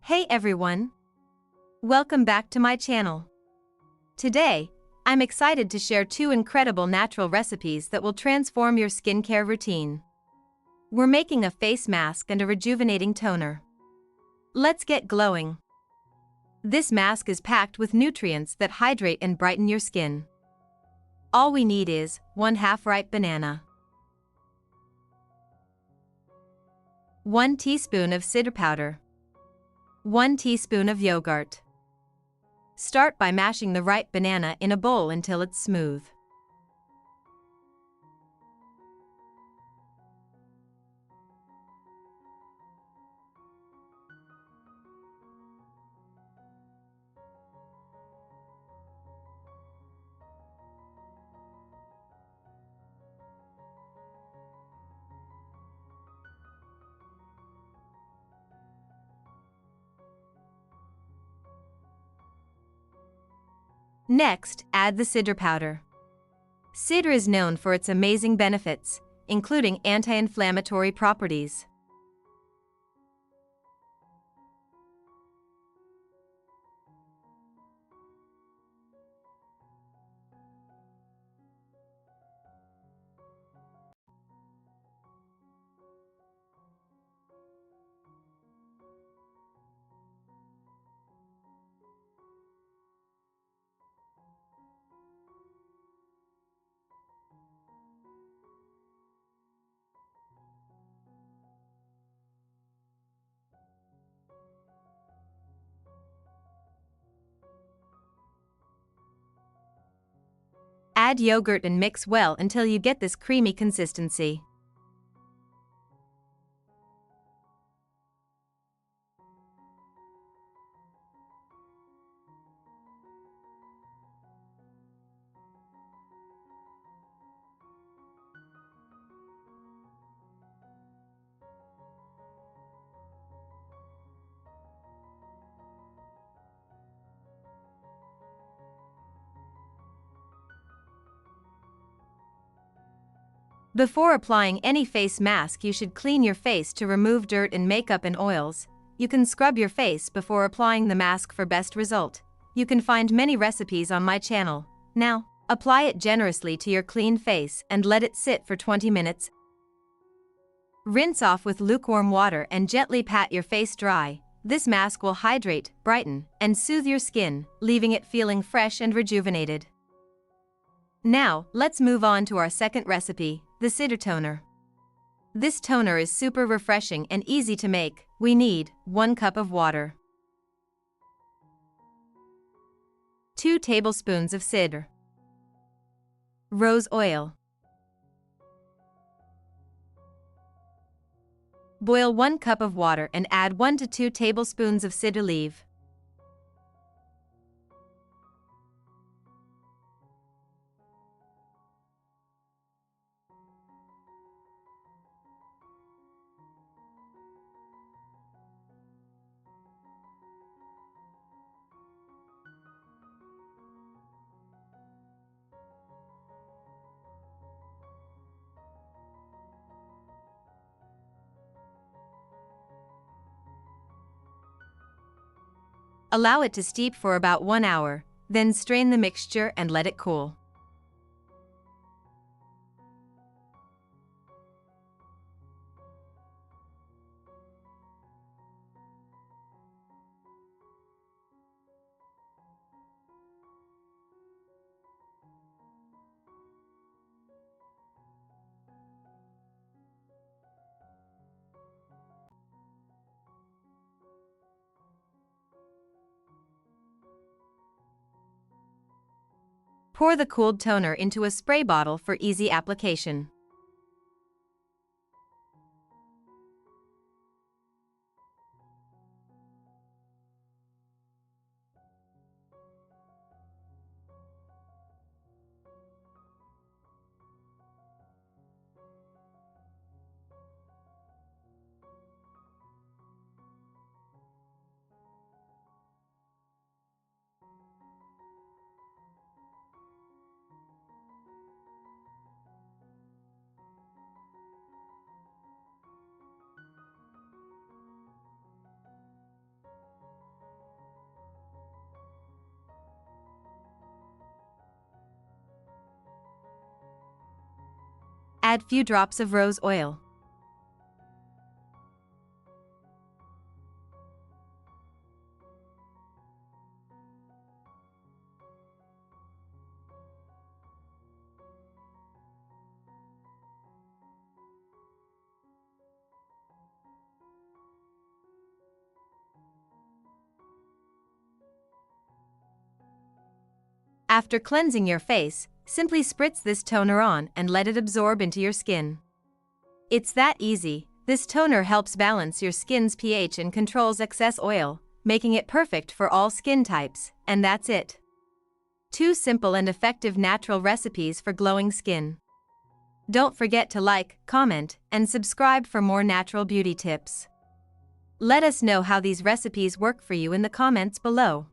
Hey everyone! Welcome back to my channel. Today, I'm excited to share two incredible natural recipes that will transform your skincare routine. We're making a face mask and a rejuvenating toner. Let's get glowing. This mask is packed with nutrients that hydrate and brighten your skin. All we need is 1/2 ripe banana, 1 teaspoon of Sidr powder, 1 teaspoon of yogurt. Start by mashing the ripe banana in a bowl until it's smooth. Next, add the Sidr powder. Sidr is known for its amazing benefits, including anti-inflammatory properties. Add yogurt and mix well until you get this creamy consistency. Before applying any face mask, you should clean your face to remove dirt and makeup and oils. You can scrub your face before applying the mask for best result. You can find many recipes on my channel. Now, apply it generously to your clean face and let it sit for 20 minutes. Rinse off with lukewarm water and gently pat your face dry. This mask will hydrate, brighten, and soothe your skin, leaving it feeling fresh and rejuvenated. Now, let's move on to our second recipe, the Sidr toner. This toner is super refreshing and easy to make. We need 1 cup of water, 2 tablespoons of Sidr, rose oil. Boil 1 cup of water and add 1 to 2 tablespoons of Sidr leaf. Allow it to steep for about 1 hour, then strain the mixture and let it cool. Pour the cooled toner into a spray bottle for easy application. Add few drops of rose oil. After cleansing your face, simply spritz this toner on and let it absorb into your skin. It's that easy. This toner helps balance your skin's pH and controls excess oil, making it perfect for all skin types, and that's it. 2 simple and effective natural recipes for glowing skin. Don't forget to like, comment, and subscribe for more natural beauty tips. Let us know how these recipes work for you in the comments below.